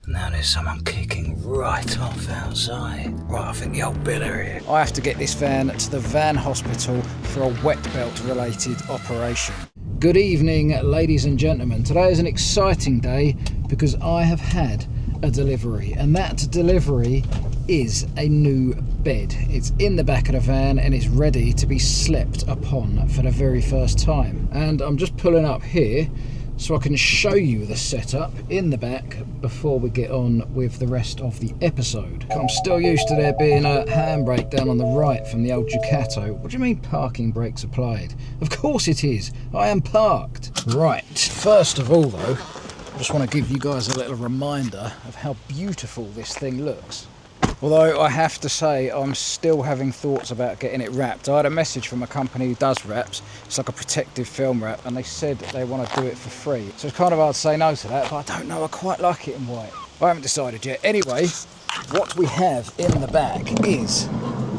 Now there's someone kicking right off outside. Right, I think the old Bill are here. I have to get this van to the van hospital for a wet belt related operation. Good evening, ladies and gentlemen. Today is an exciting day because I have had a delivery, and that delivery is a new bed. It's in the back of the van and it's ready to be slept upon for the very first time. And I'm just pulling up here so I can show you the setup in the back before we get on with the rest of the episode. I'm still used to there being a handbrake down on the right from the old Ducato. What do you mean parking brakes applied? Of course it is. I am parked. Right, first of all though, I just want to give you guys a little reminder of how beautiful this thing looks. Although I have to say I'm still having thoughts about getting it wrapped. I had a message from a company who does wraps. It's like a protective film wrap, and they said they want to do it for free. So it's kind of hard to say no to that, but I don't know, I quite like it in white. I haven't decided yet. Anyway, what we have in the back is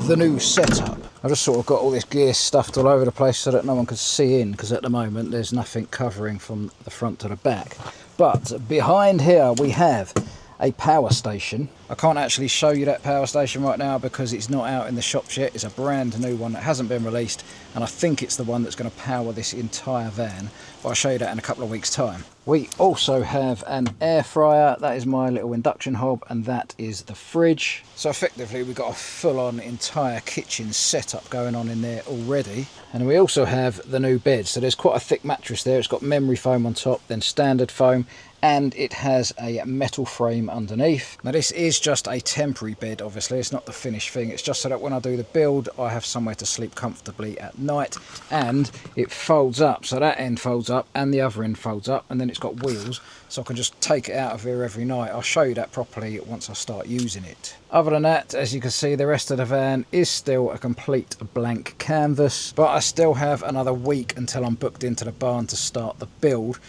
the new setup. I've just sort of got all this gear stuffed all over the place so that no one could see in, because at the moment there's nothing covering from the front to the back. But behind here we have a power station. I can't actually show you that power station right now because it's not out in the shops yet. It's a brand new one that hasn't been released, and I think it's the one that's going to power this entire van, but I'll show you that in a couple of weeks time. We also have an air fryer. That is my little induction hob, and that is the fridge. So effectively we've got a full-on entire kitchen setup going on in there already. And we also have the new bed. So there's quite a thick mattress there. It's got memory foam on top, then standard foam, and it has a metal frame underneath. Now this is just a temporary bed, obviously. It's not the finished thing. It's just so that when I do the build, I have somewhere to sleep comfortably at night. And it folds up. So that end folds up and the other end folds up, and then it's got wheels, so I can just take it out of here every night. I'll show you that properly once I start using it. Other than that, as you can see, the rest of the van is still a complete blank canvas, but I still have another week until I'm booked into the barn to start the build,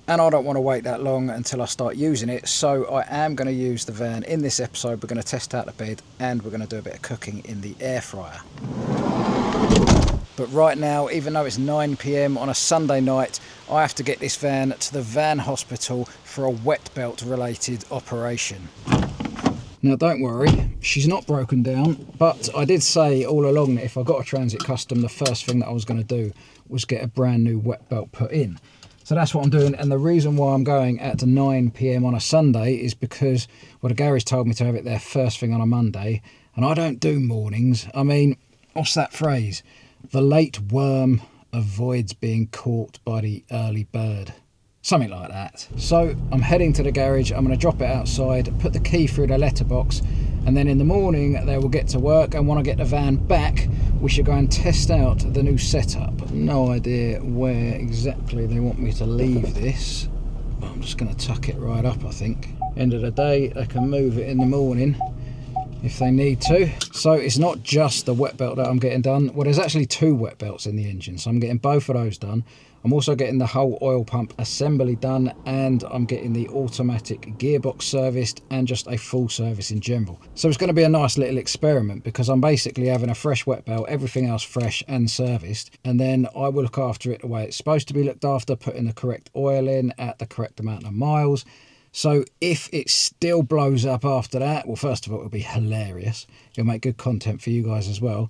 and I don't want to wait that long until I start using it, so I am going to use the van in this episode. We're going to test out the bed and we're going to do a bit of cooking in the air fryer. But right now, even though it's 9 PM on a Sunday night, I have to get this van to the van hospital for a wet belt related operation. Now don't worry, she's not broken down, but I did say all along that if I got a Transit Custom, the first thing that I was going to do was get a brand new wet belt put in. So that's what I'm doing, and the reason why I'm going at 9 PM on a Sunday is because, well, the garage told me to have it there first thing on a Monday, and I don't do mornings. I mean, what's that phrase? The late worm avoids being caught by the early bird. Something like that. So I'm heading to the garage, I'm going to drop it outside, put the key through the letterbox, and then in the morning they will get to work, and when I get the van back, we should go and test out the new setup. No idea where exactly they want me to leave this, but I'm just going to tuck it right up, I think. End of the day, they can move it in the morning if they need to. So it's not just the wet belt that I'm getting done. Well, there's actually two wet belts in the engine, so I'm getting both of those done. I'm also getting the whole oil pump assembly done, and I'm getting the automatic gearbox serviced and just a full service in general. So it's going to be a nice little experiment because I'm basically having a fresh wet belt, everything else fresh and serviced, and then I will look after it the way it's supposed to be looked after, putting the correct oil in at the correct amount of miles. So if it still blows up after that, well, first of all, it'll be hilarious. It'll make good content for you guys as well.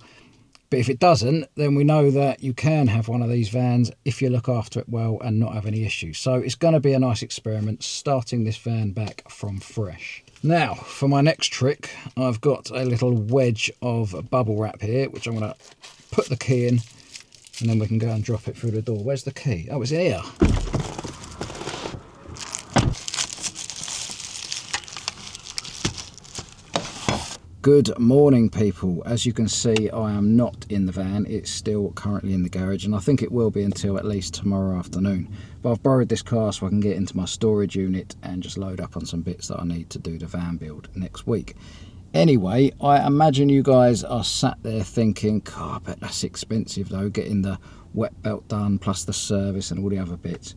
But if it doesn't, then we know that you can have one of these vans if you look after it well and not have any issues. So it's going to be a nice experiment starting this van back from fresh. Now, for my next trick, I've got a little wedge of bubble wrap here, which I'm going to put the key in, and then we can go and drop it through the door. Where's the key? Oh, it's here. Good morning, people. As you can see, I am not in the van. It's still currently in the garage, and I think it will be until at least tomorrow afternoon. But I've borrowed this car so I can get into my storage unit and just load up on some bits that I need to do the van build next week. Anyway, I imagine you guys are sat there thinking, God, I bet that's expensive though, getting the wet belt done plus the service and all the other bits.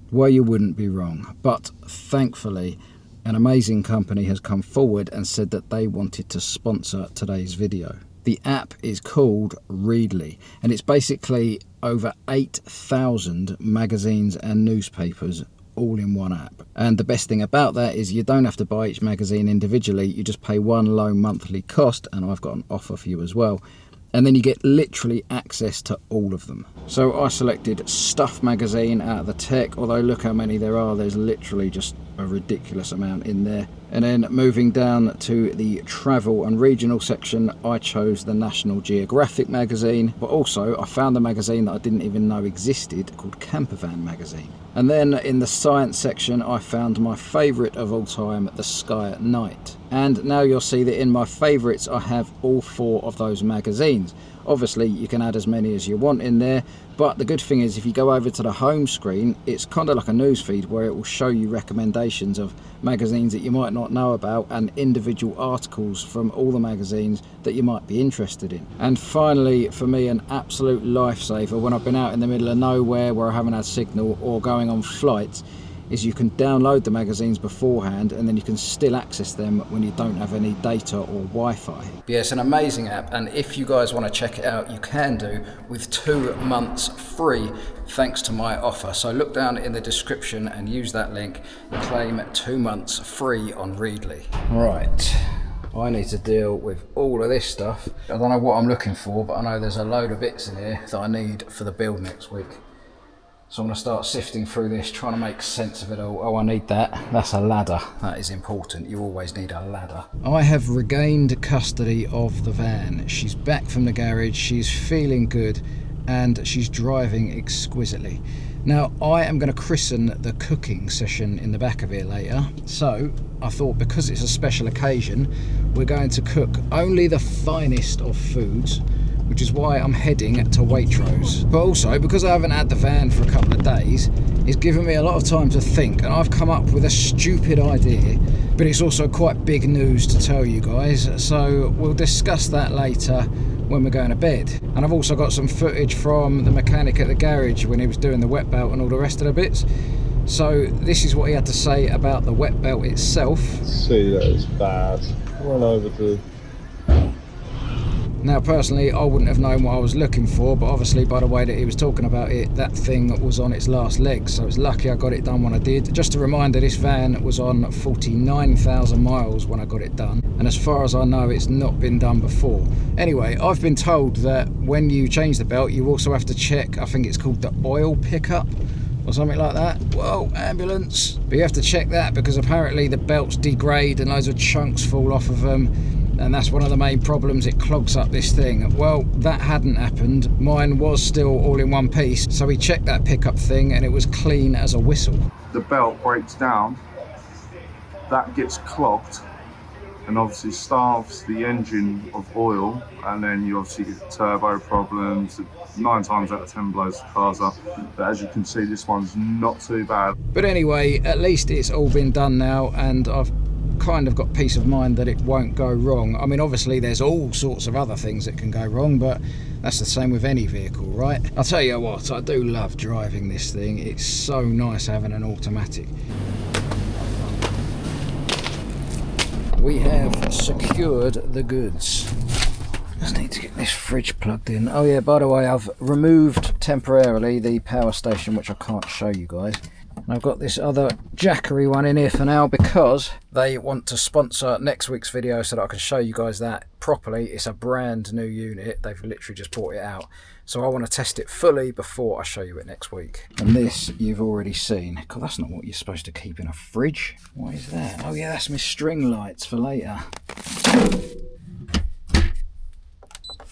Well, you wouldn't be wrong, but thankfully an amazing company has come forward and said that they wanted to sponsor today's video. The app is called Readly, and it's basically over 8,000 magazines and newspapers all in one app. And the best thing about that is you don't have to buy each magazine individually, you just pay one low monthly cost, and I've got an offer for you as well. And then you get literally access to all of them. So I selected Stuff magazine out of the tech, although look how many there are, there's literally just a ridiculous amount in there. And then moving down to the travel and regional section, I chose the National Geographic magazine, but also I found a magazine that I didn't even know existed called Campervan magazine. And then in the science section, I found my favourite of all time, The Sky at Night. And now you'll see that in my favourites, I have all 4 of those magazines. Obviously, you can add as many as you want in there, but the good thing is if you go over to the home screen, it's kind of like a news feed where it will show you recommendations of magazines that you might not know about and individual articles from all the magazines that you might be interested in. And finally, for me, an absolute lifesaver when I've been out in the middle of nowhere where I haven't had signal or going on flights, is you can download the magazines beforehand and then you can still access them when you don't have any data or Wi-Fi. Yeah, it's an amazing app, and if you guys want to check it out, you can do with 2 months free thanks to my offer. So look down in the description and use that link and claim 2 months free on Readly. Right, I need to deal with all of this stuff. I don't know what I'm looking for, but I know there's a load of bits in here that I need for the build next week. So I'm going to start sifting through this, trying to make sense of it all. Oh, I need that. That's a ladder. That is important. You always need a ladder. I have regained custody of the van. She's back from the garage. She's feeling good and she's driving exquisitely. Now, I am going to christen the cooking session in the back of here later. So I thought because it's a special occasion, we're going to cook only the finest of foods, which is why I'm heading to Waitrose. But also, because I haven't had the van for a couple of days, it's given me a lot of time to think, and I've come up with a stupid idea, but it's also quite big news to tell you guys, so we'll discuss that later when we're going to bed. And I've also got some footage from the mechanic at the garage when he was doing the wet belt and all the rest of the bits. So this is what he had to say about the wet belt itself. See, that is bad. Run over to... Now personally, I wouldn't have known what I was looking for, but obviously by the way that he was talking about it, that thing was on its last legs, so it's lucky I got it done when I did. Just a reminder, this van was on 49,000 miles when I got it done, and as far as I know, it's not been done before. Anyway, I've been told that when you change the belt, you also have to check, I think it's called the oil pickup, or something like that. Whoa, ambulance. But you have to check that because apparently the belts degrade and loads of chunks fall off of them. And that's one of the main problems, it clogs up this thing. Well, that hadn't happened. Mine was still all in one piece. So we checked that pickup thing and it was clean as a whistle. The belt breaks down, that gets clogged, and obviously starves the engine of oil, and then you obviously get turbo problems. 9 times out of 10 blows the cars up, but as you can see, this one's not too bad. But anyway, at least it's all been done now, and I've kind of got peace of mind that it won't go wrong. I mean, obviously there's all sorts of other things that can go wrong, but that's the same with any vehicle, right? I'll tell you what, I do love driving this thing. It's so nice having an automatic. We have secured the goods. Just need to get this fridge plugged in. Oh yeah, by the way, I've removed temporarily the power station, which I can't show you guys. And I've got this other jackery one in here for now because they want to sponsor next week's video so that I can show you guys that properly. It's a brand new unit. They've literally just brought it out. So I want to test it fully before I show you it next week. And this you've already seen. God, that's not what you're supposed to keep in a fridge. What is that? Oh yeah, that's my string lights for later.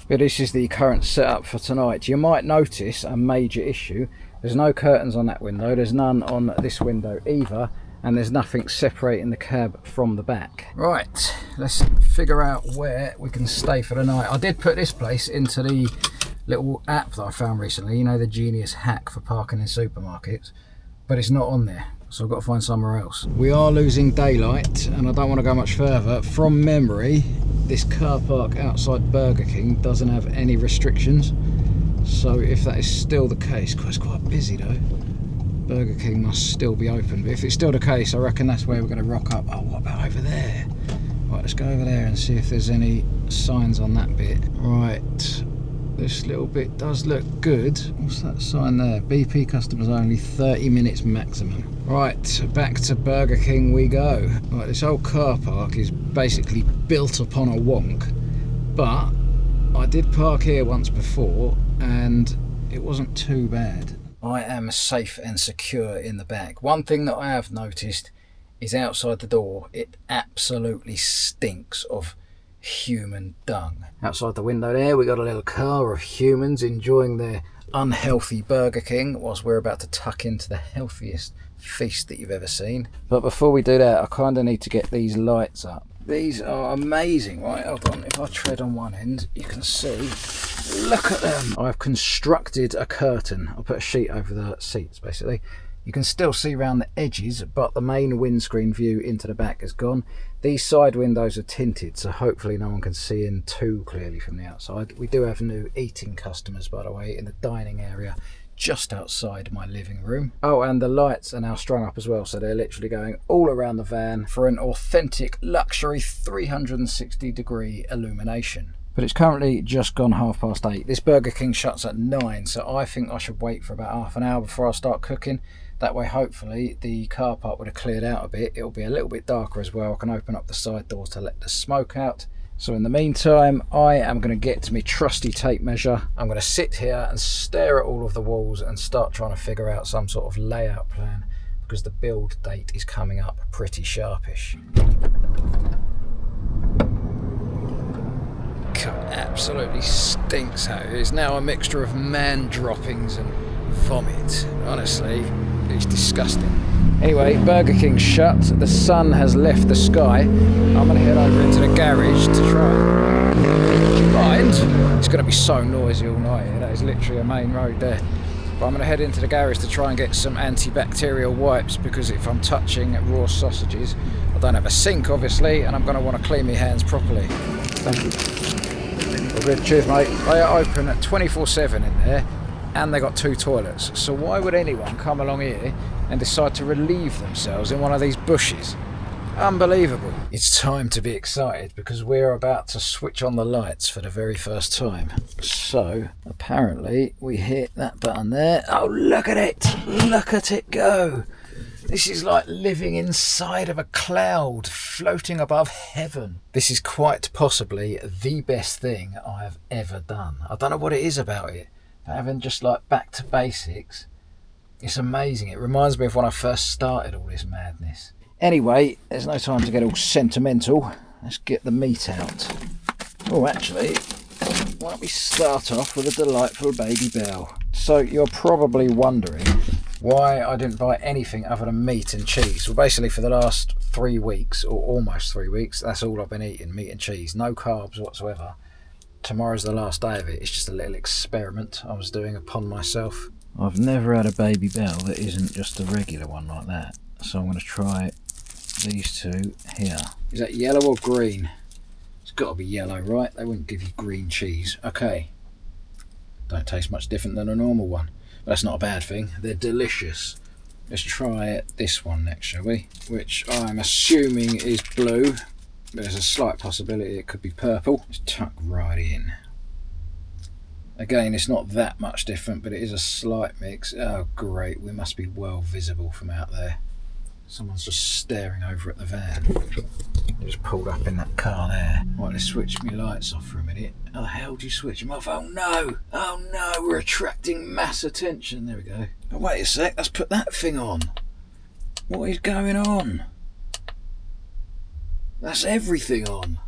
But this is the current setup for tonight. You might notice a major issue. There's no curtains on that window, there's none on this window either, and there's nothing separating the cab from the back. Right, let's figure out where we can stay for the night. I did put this place into the little app that I found recently, you know, the Genius hack for parking in supermarkets, but it's not on there, so I've got to find somewhere else. We are losing daylight, and I don't want to go much further. From memory, this car park outside Burger King doesn't have any restrictions. So if that is still the case, because it's quite busy though, Burger King must still be open. But if it's still the case, I reckon that's where we're going to rock up. Oh, what about over there? Right, let's go over there and see if there's any signs on that bit. Right, this little bit does look good. What's that sign there? BP customers only, 30 minutes maximum. Right, back to Burger King we go. Right, this old car park is basically built upon a wonk, but I did park here once before and it wasn't too bad. I am safe and secure in the back. One thing that I have noticed is outside the door, it absolutely stinks of human dung. Outside the window there, we got a little car of humans enjoying their unhealthy Burger King whilst we're about to tuck into the healthiest feast that you've ever seen. But before we do that, I kind of need to get these lights up. These are amazing, right? Hold on, if I tread on one end, you can see. Look at them. I've constructed a curtain. I'll put a sheet over the seats, basically. You can still see around the edges, but the main windscreen view into the back is gone. These side windows are tinted, so hopefully no one can see in too clearly from the outside. We do have new eating customers, by the way, in the dining area just outside my living room. Oh, and the lights are now strung up as well, so they're literally going all around the van for an authentic luxury 360-degree illumination. But it's currently just gone 8:30. This Burger King shuts at 9, so I think I should wait for about half an hour before I start cooking. That way, hopefully, the car park would have cleared out a bit. It'll be a little bit darker as well. I can open up the side doors to let the smoke out. So in the meantime, I am going to get to my trusty tape measure. I'm going to sit here and stare at all of the walls and start trying to figure out some sort of layout plan, because the build date is coming up pretty sharpish. Absolutely stinks out here. It's now a mixture of man droppings and vomit. Honestly, it's disgusting. Anyway, Burger King's shut. The sun has left the sky. I'm going to head over into the garage to try. Do you mind? It's going to be so noisy all night here. That is literally a main road there. But I'm going to head into the garage to try and get some antibacterial wipes, because if I'm touching raw sausages, I don't have a sink obviously, and I'm going to want to clean my hands properly. Thank you. All good, cheers mate. They are open at 24/7 in there, and they got 2 toilets. So why would anyone come along here and decide to relieve themselves in one of these bushes? Unbelievable. It's time to be excited, because we're about to switch on the lights for the very first time. So apparently we hit that button there. Oh, look at it. Look at it go. This is like living inside of a cloud, floating above heaven. This is quite possibly the best thing I have ever done. I don't know what it is about it, but having just like back to basics, it's amazing. It reminds me of when I first started all this madness. Anyway, there's no time to get all sentimental. Let's get the meat out. Oh, actually, why don't we start off with a delightful baby bell. So you're probably wondering why I didn't buy anything other than meat and cheese. Well, basically for the last 3 weeks, or almost 3 weeks, that's all I've been eating, meat and cheese. No carbs whatsoever. Tomorrow's the last day of it. It's just a little experiment I was doing upon myself. I've never had a baby bell that isn't just a regular one like that. So I'm going to try these two here. Is that yellow or green? It's got to be yellow, right? They wouldn't give you green cheese. Okay. Don't taste much different than a normal one. But that's not a bad thing. They're delicious. Let's try this one next, shall we? Which I'm assuming is blue. But there's a slight possibility it could be purple. Just tuck right in. Again, it's not that much different, but it is a slight mix. Oh, great. We must be well visible from out there. Someone's just staring over at the van. They just pulled up in that car there. Right, let's switch my lights off for a minute. How the hell do you switch them off? Oh no! Oh no, we're attracting mass attention. There we go. Oh, wait a sec, let's put that thing on. What is going on? That's everything on.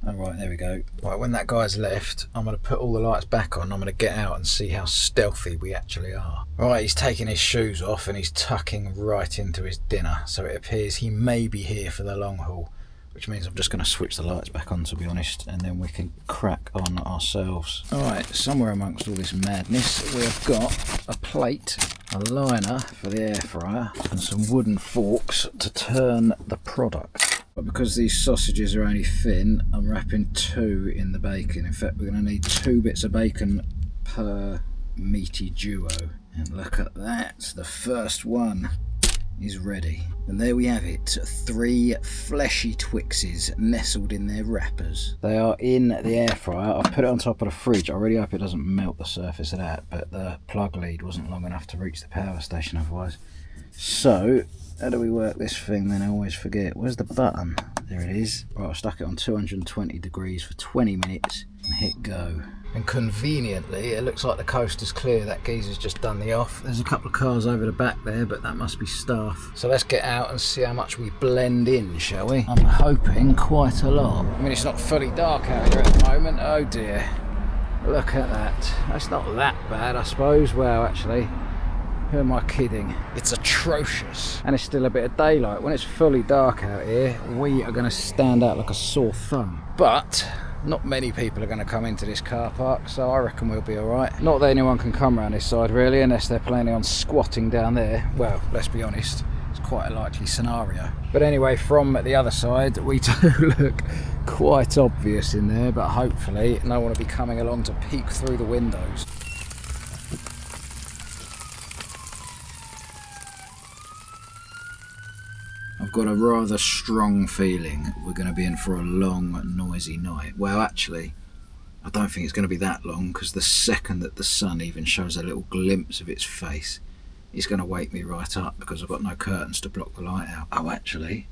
Oh, right, there we go. Right, when that guy's left, I'm going to put all the lights back on. I'm going to get out and see how stealthy we actually are. Right, he's taking his shoes off and he's tucking right into his dinner. So it appears he may be here for the long haul, which means I'm just going to switch the lights back on, to be honest, and then we can crack on ourselves. All right, somewhere amongst all this madness, we've got a plate, a liner for the air fryer, and some wooden forks to turn the product. But because these sausages are only thin, I'm wrapping 2 in the bacon. In fact, we're going to need 2 bits of bacon per meaty duo. And look at that, the first one. is ready. And there we have it, 3 fleshy Twixes nestled in their wrappers. They are in the air fryer. I've put it on top of the fridge. I really hope it doesn't melt the surface of that, but the plug lead wasn't long enough to reach the power station otherwise. So, how do we work this thing then? I always forget. Where's the button? There it is. Right, I've stuck it on 220 degrees for 20 minutes and hit go. And conveniently, it looks like the coast is clear. That geezer's just done the off. There's a couple of cars over the back there, but that must be staff. So let's get out and see how much we blend in, shall we? I'm hoping quite a lot. I mean, it's not fully dark out here at the moment. Oh dear. Look at that. That's not that bad, I suppose. Well, actually, who am I kidding? It's atrocious. And it's still a bit of daylight. When it's fully dark out here, we are going to stand out like a sore thumb. But not many people are going to come into this car park, so I reckon we'll be alright. Not that anyone can come around this side really, unless they're planning on squatting down there. Well, let's be honest, it's quite a likely scenario. But anyway, from the other side, we do look quite obvious in there, but hopefully no one will be coming along to peek through the windows. I've got a rather strong feeling we're going to be in for a long, noisy night. Well, actually, I don't think it's going to be that long, because the second that the sun even shows a little glimpse of its face, it's going to wake me right up, because I've got no curtains to block the light out. Oh, actually,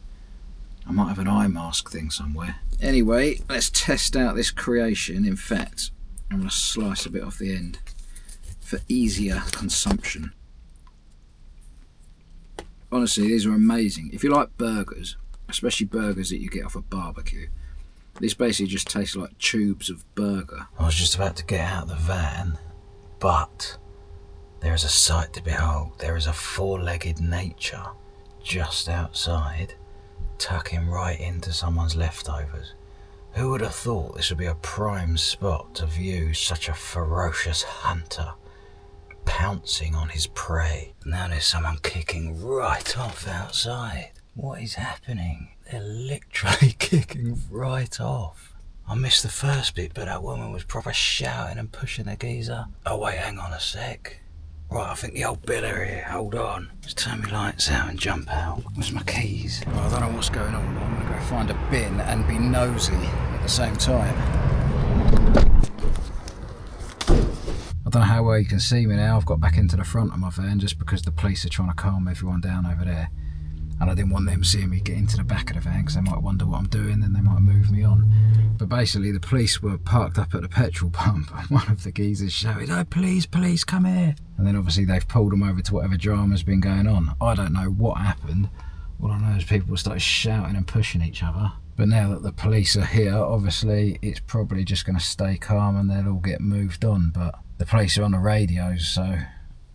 I might have an eye mask thing somewhere. Anyway, let's test out this creation. In fact, I'm going to slice a bit off the end for easier consumption. Honestly, these are amazing. If you like burgers, especially burgers that you get off a barbecue, this basically just tastes like tubes of burger. I was just about to get out of the van, but there is a sight to behold. There is a 4-legged nature just outside, tucking right into someone's leftovers. Who would have thought this would be a prime spot to view such a ferocious hunter pouncing on his prey? Now there's someone kicking right off outside. What is happening? They're literally kicking right off. I missed the first bit, but that woman was proper shouting and pushing the geezer. Oh wait, hang on a sec. Right, I think the old biller here. Hold on. Let's turn my lights out and jump out. Where's my keys? Well, I don't know what's going on, but I'm gonna go find a bin and be nosy at the same time. I don't know how well you can see me now. I've got back into the front of my van just because the police are trying to calm everyone down over there. And I didn't want them seeing me get into the back of the van because they might wonder what I'm doing and they might move me on. But basically the police were parked up at the petrol pump and one of the geezers shouted, "Oh, police, come here." And then obviously they've pulled them over to whatever drama's been going on. I don't know what happened. All I know is people started shouting and pushing each other. But now that the police are here, obviously it's probably just going to stay calm and they'll all get moved on. But the police are on the radios, so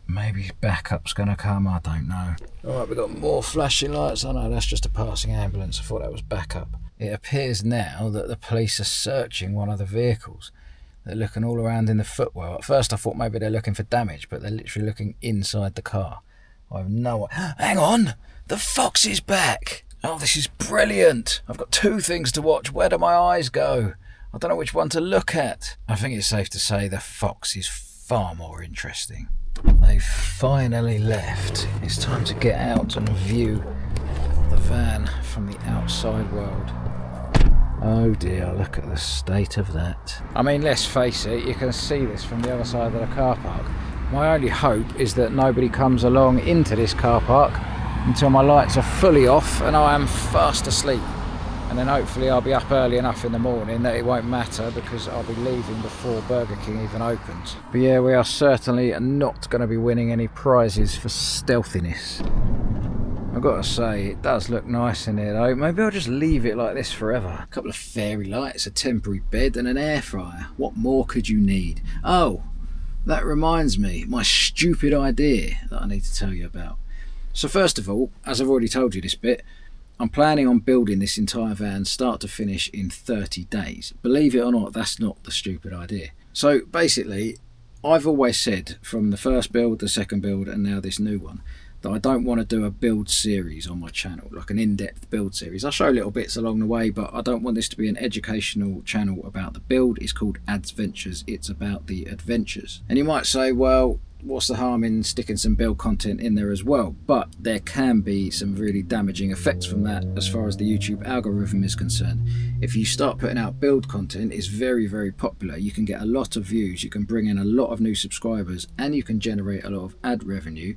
maybe backup's going to come, I don't know. Alright, we've got more flashing lights. Oh no, that's just a passing ambulance. I thought that was backup. It appears now that the police are searching one of the vehicles. They're looking all around in the footwell. At first I thought maybe they're looking for damage, but they're literally looking inside the car. I have no... Hang on! The fox is back! Oh, this is brilliant! I've got 2 things to watch. Where do my eyes go? I don't know which one to look at. I think it's safe to say the fox is far more interesting. They've finally left. It's time to get out and view the van from the outside world. Oh dear, look at the state of that. I mean, let's face it, you can see this from the other side of the car park. My only hope is that nobody comes along into this car park until my lights are fully off and I am fast asleep. And then hopefully I'll be up early enough in the morning that it won't matter because I'll be leaving before Burger King even opens. But yeah, we are certainly not going to be winning any prizes for stealthiness. I've got to say, it does look nice in here though. Maybe I'll just leave it like this forever. A couple of fairy lights, a temporary bed and an air fryer. What more could you need? Oh, that reminds me, my stupid idea that I need to tell you about. So first of all, as I've already told you this bit, I'm planning on building this entire van start to finish in 30 days. Believe it or not, that's not the stupid idea. So basically, I've always said from the first build, the second build and now this new one, that I don't want to do a build series on my channel, like an in-depth build series. I'll show little bits along the way, but I don't want this to be an educational channel about the build. It's called Adventures. It's about the adventures. And you might say, well, what's the harm in sticking some build content in there as well? But there can be some really damaging effects from that as far as the YouTube algorithm is concerned. If you start putting out build content, it's very, very popular. You can get a lot of views, you can bring in a lot of new subscribers, and you can generate a lot of ad revenue.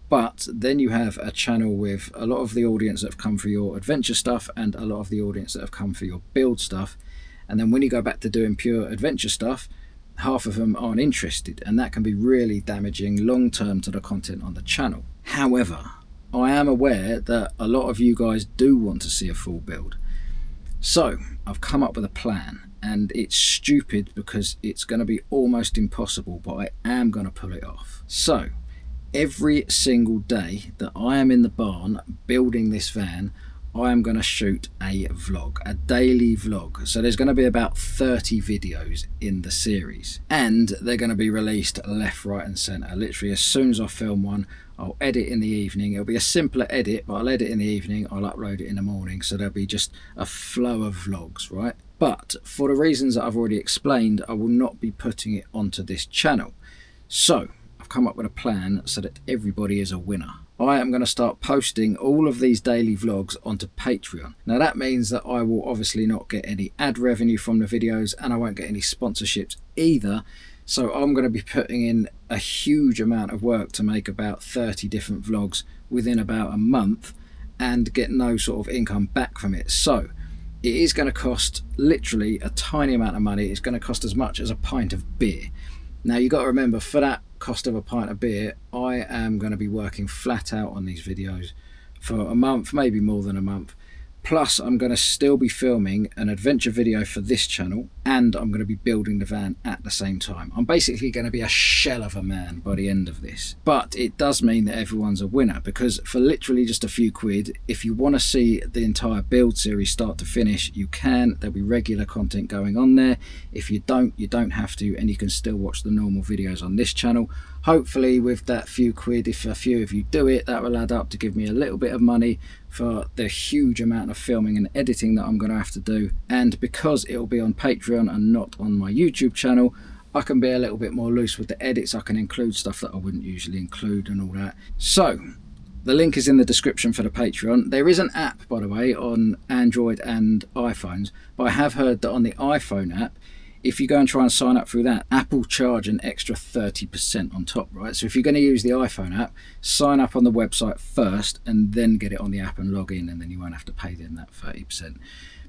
But then you have a channel with a lot of the audience that have come for your adventure stuff and a lot of the audience that have come for your build stuff. And then when you go back to doing pure adventure stuff, half of them aren't interested, and that can be really damaging long term to the content on the channel. However, I am aware that a lot of you guys do want to see a full build. So I've come up with a plan, and it's stupid because it's going to be almost impossible, but I am going to pull it off. So every single day that I am in the barn building this van, I am going to shoot a vlog, a daily vlog. So there's going to be about 30 videos in the series, and they're going to be released left, right and centre. Literally as soon as I film one, I'll edit in the evening. It'll be a simpler edit, but I'll edit in the evening, I'll upload it in the morning, so there'll be just a flow of vlogs, right? But for the reasons that I've already explained, I will not be putting it onto this channel. So I've come up with a plan so that everybody is a winner. I am going to start posting all of these daily vlogs onto Patreon. Now that means that I will obviously not get any ad revenue from the videos, and I won't get any sponsorships either. So I'm going to be putting in a huge amount of work to make about 30 different vlogs within about a month and get no sort of income back from it. So it is going to cost literally a tiny amount of money. It's going to cost as much as a pint of beer. Now you got to remember, for that cost of a pint of beer, I am going to be working flat out on these videos for a month, maybe more than a month. Plus I'm going to still be filming an adventure video for this channel, and I'm going to be building the van at the same time. I'm basically going to be a shell of a man by the end of this. But it does mean that everyone's a winner, because for literally just a few quid, if you want to see the entire build series start to finish, you can. There'll be regular content going on there. If you don't, you don't have to, and you can still watch the normal videos on this channel. Hopefully with that few quid, if a few of you do it, that will add up to give me a little bit of money for the huge amount of filming and editing that I'm going to have to do. And because it will be on Patreon and not on my YouTube channel, I can be a little bit more loose with the edits. I can include stuff that I wouldn't usually include and all that. So the link is in the description for the Patreon. There is an app, by the way, on Android and iPhones, but I have heard that on the iPhone app, if you go and try and sign up through that, Apple charge an extra 30% on top, right? So if you're going to use the iPhone app, sign up on the website first and then get it on the app and log in, and then you won't have to pay them that 30%.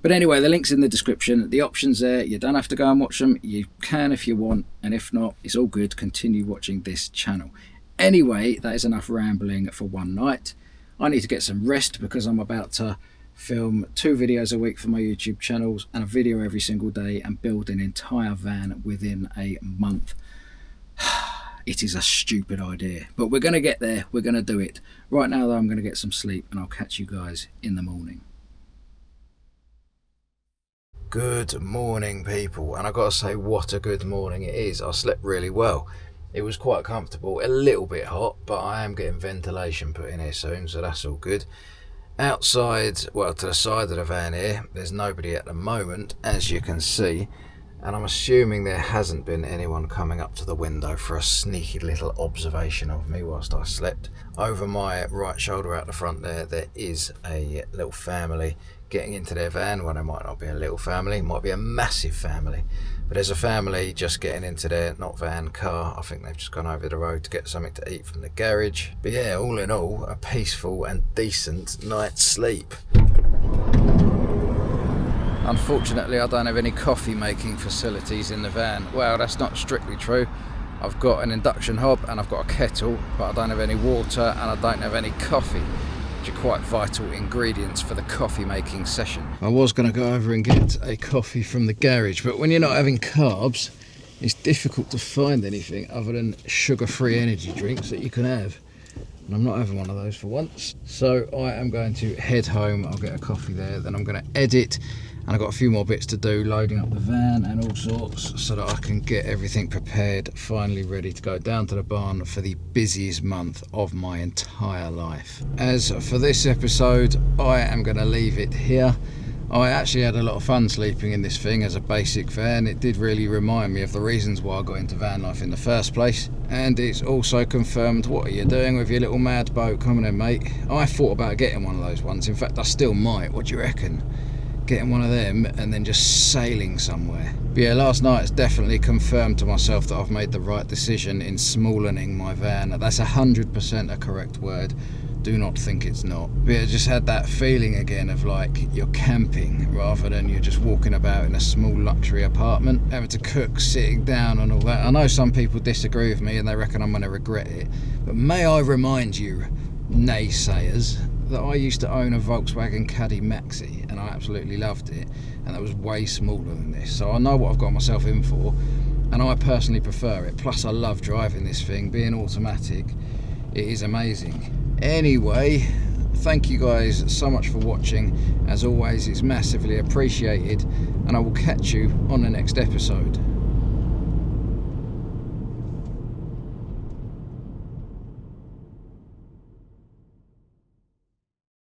But anyway, the link's in the description. The option's there. You don't have to go and watch them. You can if you want, and if not, it's all good. Continue watching this channel. Anyway, that is enough rambling for one night. I need to get some rest because I'm about to film 2 videos a week for my YouTube channels and a video every single day, and build an entire van within a month. It is a stupid idea, but we're going to get there. We're going to do it. Right now though, I'm going to get some sleep, and I'll catch you guys in the morning. Good morning, people, and I gotta say, what a good morning it is. I slept really well. It was quite comfortable, a little bit hot, but I am getting ventilation put in here soon, so that's all good. Outside, well, to the side of the van here, there's nobody at the moment, as you can see, and I'm assuming there hasn't been anyone coming up to the window for a sneaky little observation of me whilst I slept. Over my right shoulder out the front there is a little family getting into their van. Well, there might not be a little family, it might be a massive family, but there's a family just getting into their, not van, car. I think they've just gone over the road to get something to eat from the garage. But yeah, all in all, a peaceful and decent night's sleep. Unfortunately, I don't have any coffee making facilities in the van. Well, that's not strictly true. I've got an induction hob and I've got a kettle, but I don't have any water and I don't have any coffee, which are quite vital ingredients for the coffee making session. I was going to go over and get a coffee from the garage, but when you're not having carbs, it's difficult to find anything other than sugar-free energy drinks that you can have. And I'm not having one of those for once. So I am going to head home. I'll get a coffee there, then I'm going to edit. And I've got a few more bits to do, loading up the van and all sorts, so that I can get everything prepared, finally ready to go down to the barn for the busiest month of my entire life. As for this episode, I am going to leave it here. I actually had a lot of fun sleeping in this thing as a basic van. It did really remind me of the reasons why I got into van life in the first place, and it's also confirmed what are you doing with your little mad boat. Come on then, mate. I thought about getting one of those ones. In fact, I still might. What do you reckon? Getting one of them and then just sailing somewhere. But yeah, last night it's definitely confirmed to myself that I've made the right decision in smallening my van. That's 100% a correct word. Do not think it's not. But yeah, I just had that feeling again of like you're camping rather than you're just walking about in a small luxury apartment, having to cook, sitting down and all that. I know some people disagree with me and they reckon I'm going to regret it, but may I remind you, naysayers, that I used to own a Volkswagen Caddy Maxi and I absolutely loved it, and that was way smaller than this, so I know what I've got myself in for and I personally prefer it. Plus I love driving this thing, being automatic, it is amazing. Anyway, thank you guys so much for watching. As always, it's massively appreciated, and I will catch you on the next episode.